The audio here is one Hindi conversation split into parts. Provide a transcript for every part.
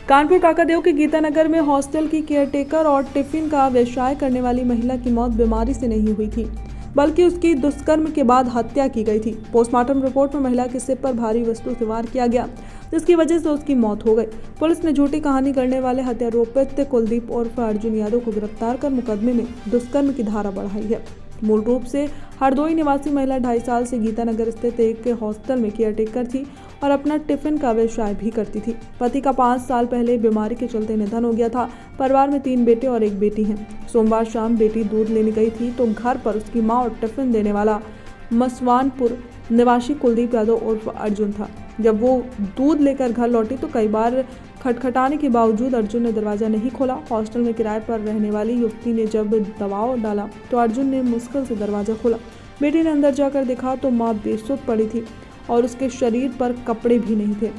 कानपुर काकादेव के गीतानगर में हॉस्टल की केयरटेकर और टिफिन का व्यवसाय करने वाली महिला की मौत बीमारी से नहीं हुई थी, बल्कि उसकी दुष्कर्म के बाद हत्या की गई थी। पोस्टमार्टम रिपोर्ट में महिला के सिर पर भारी वस्तु से वार किया गया, जिसकी वजह से उसकी मौत हो गई। पुलिस ने झूठी कहानी करने वाले हत्यारोपित कुलदीप उर्फ अर्जुन यादव को गिरफ्तार कर मुकदमे में दुष्कर्म की धारा बढ़ाई है। मूल रूप से हरदोई निवासी महिला 2.5 साल से गीतानगर स्थित एक हॉस्टल में केयरटेकर थी और अपना टिफिन का व्यवसाय भी करती थी। पति का 5 साल पहले बीमारी के चलते निधन हो गया था। परिवार में 3 बेटे और 1 बेटी हैं। सोमवार शाम बेटी दूध लेने गई थी तो घर पर उसकी मां और टिफिन देने वाला मसवानपुर निवासी कुलदीप यादव उर्फ अर्जुन था। जब वो दूध लेकर घर लौटी तो कई बार खटखटाने के बावजूद अर्जुन ने दरवाजा नहीं खोला। हॉस्टल में किराए पर रहने वाली युवती ने जब दबाव डाला तो अर्जुन ने मुश्किल से दरवाजा खोला। बेटी ने अंदर जाकर देखा तो मां बेसुध पड़ी थी और उसके शरीर पर कपड़े भी नहीं थे,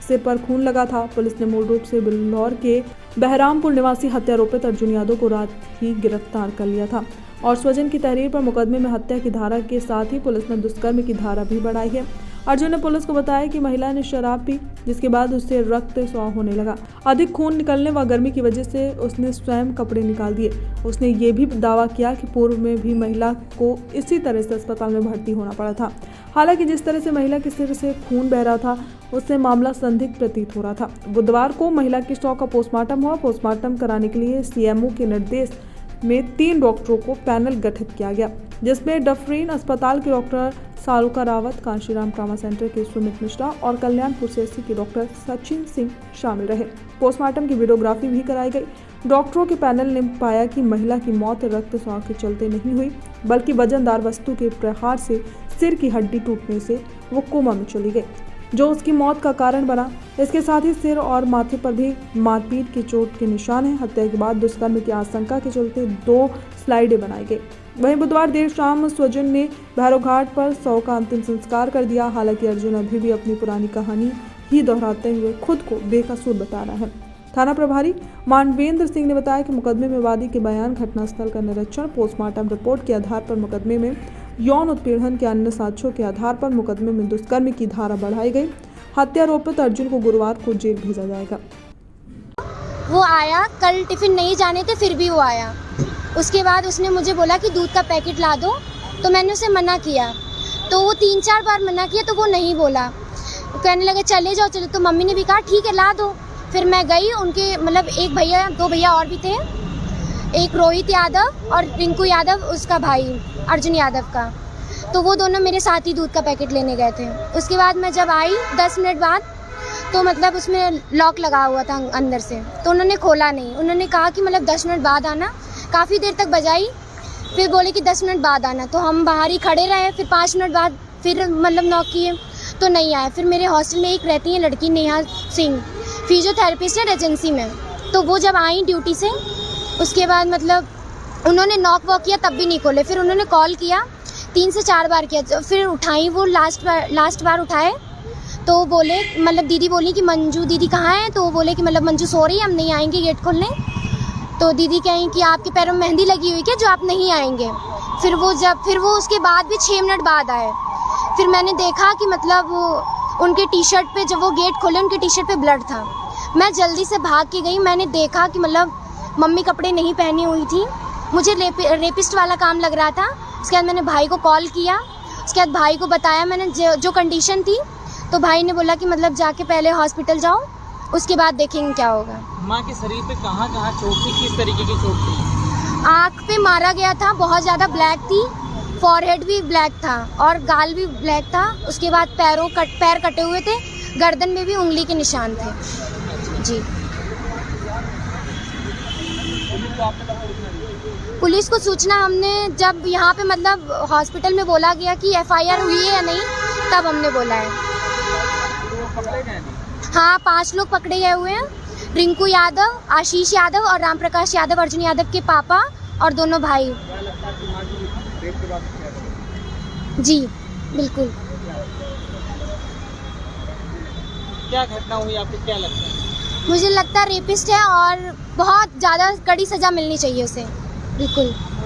सिर पर खून लगा था। पुलिस ने मूल रूप से बिल्लौर के बहरामपुर निवासी हत्यारोपित अर्जुन यादव को रात ही गिरफ्तार कर लिया था और स्वजन की तहरीर पर मुकदमे में हत्या की धारा के साथ ही पुलिस ने दुष्कर्म की धारा भी बढ़ाई है। अर्जुन ने पुलिस को बताया कि महिला ने शराब पी, जिसके बाद उससे रक्त स्राव होने लगा। अधिक खून निकलने व गर्मी की वजह से उसने स्वयं कपड़े निकाल दिए। उसने ये भी दावा किया कि पूर्व में भी महिला को इसी तरह से अस्पताल में भर्ती होना पड़ा था। हालांकि जिस तरह से महिला के सिर से खून बह रहा था, उससे मामला संदिग्ध प्रतीत हो रहा था। बुधवार को महिला की शव का पोस्टमार्टम हुआ। पोस्टमार्टम कराने के लिए सीएमओ के निर्देश में 3 डॉक्टरों को पैनल गठित किया गया, जिसमें डफरीन अस्पताल के doctor Saruka Rawat, Kanshiram trauma centre के सुमित मिश्रा और कल्याणपुर सीएचसी के डॉक्टर सचिन सिंह शामिल रहे। पोस्टमार्टम की वीडियोग्राफी भी कराई गई। डॉक्टरों के पैनल ने पाया कि महिला की मौत रक्तस्राव के चलते नहीं हुई, बल्कि वजनदार वस्तु के प्रहार से सिर की हड्डी टूटने से वो कोमा में चली गई, जो उसकी मौत का कारण बना। इसके साथ ही सिर और माथे पर भी मारपीट की चोट के निशान हैं। हत्या के बाद दुष्कर्म की आशंका के चलते 2 स्लाइडें बनाई गई। वहीं बुधवार देर शाम स्वजन ने भैरव घाट पर शव का अंतिम संस्कार कर दिया। हालांकि अर्जुन अभी भी अपनी पुरानी कहानी ही दोहराते हुए खुद को बेकसूर बता रहा है। थाना प्रभारी मानवेंद्र सिंह ने बताया कि मुकदमे में वादी के बयान, घटनास्थल का निरीक्षण, पोस्टमार्टम रिपोर्ट के आधार पर मुकदमे में यौन उत्पीड़न के अन्य साक्ष्यों के आधार पर मुकदमे में दुष्कर्म की धारा बढ़ाई गई। हत्यारोपित अर्जुन को गुरुवार को जेल भेजा जाएगा। वो आया, कल टिफिन नहीं जाने थे फिर भी वो आया। उसके बाद उसने मुझे बोला कि दूध का पैकेट ला दो, तो मैंने उसे मना किया। तो वो 3-4 बार मना किया तो वो नहीं बोला। कहने लगे चले जाओ चलो, तो मम्मी ने भी कहा ठीक है ला दो। फिर मैं गई, उनके मतलब 2 भैया और भी थे, एक रोहित यादव और रिंकू यादव, उसका भाई अर्जुन यादव का। तो वो दोनों मेरे साथ ही दूध का पैकेट लेने गए थे। उसके बाद मैं जब आई 10 मिनट बाद, तो मतलब उसमें लॉक लगा हुआ था अंदर से, तो उन्होंने खोला नहीं। उन्होंने कहा कि मतलब 10 मिनट बाद आना। काफ़ी देर तक बजाई, फिर बोले कि 10 मिनट बाद आना। तो हम बाहर ही खड़े रहे। फिर 5 मिनट बाद फिर मतलब नॉक किए तो नहीं आए। फिर मेरे हॉस्टल में एक रहती है लड़की, नेहा सिंह, फिजियोथेरेपिस्ट है रेजेंसी में। तो वो जब आई ड्यूटी से, उसके बाद मतलब उन्होंने नॉक वॉक किया तब भी नहीं खोले। फिर उन्होंने कॉल किया 3 से 4 बार किया, फिर उठाई। वो लास्ट बार उठाए तो बोले, मतलब दीदी बोली कि मंजू दीदी कहाँ है। तो वो बोले कि मतलब मंजू सो रही है, हम नहीं आएंगे गेट खोलने। तो दीदी कहें कि आपके पैरों में मेहंदी लगी हुई क्या जो आप नहीं आएंगे। फिर वो उसके बाद भी 6 मिनट बाद आए। फिर मैंने देखा कि मतलब उनके टी शर्ट पे, जब वो गेट खोले उनके टी शर्ट पे ब्लड था। मैं जल्दी से भाग के गई। मैंने देखा कि मतलब मम्मी कपड़े नहीं पहनी हुई थी। मुझे रेपिस्ट वाला काम लग रहा था। उसके बाद मैंने भाई को कॉल किया। उसके बाद भाई को बताया मैंने जो कंडीशन थी। तो भाई ने बोला कि मतलब जाके पहले हॉस्पिटल जाओ, उसके बाद देखेंगे क्या होगा। माँ के शरीर पे कहाँ चोट थी, किस तरीके की चोट थी? आँख पे मारा गया था, बहुत ज़्यादा ब्लैक थी। फॉरहेड भी ब्लैक था और गाल भी ब्लैक था। उसके बाद पैर कटे हुए थे, गर्दन में भी उंगली के निशान थे। जी, पुलिस को सूचना हमने जब यहाँ पे मतलब हॉस्पिटल में बोला गया कि FIR हुई है या नहीं, तब हमने बोला है। हाँ, 5 लोग पकड़े गए हुए हैं। रिंकू यादव, आशीष यादव और राम प्रकाश यादव, अर्जुन यादव के पापा और दोनों भाई। जी बिल्कुल। क्या घटना हुई आपको, क्या लगता है? मुझे लगता है रेपिस्ट है और बहुत ज़्यादा कड़ी सज़ा मिलनी चाहिए उसे। बिल्कुल।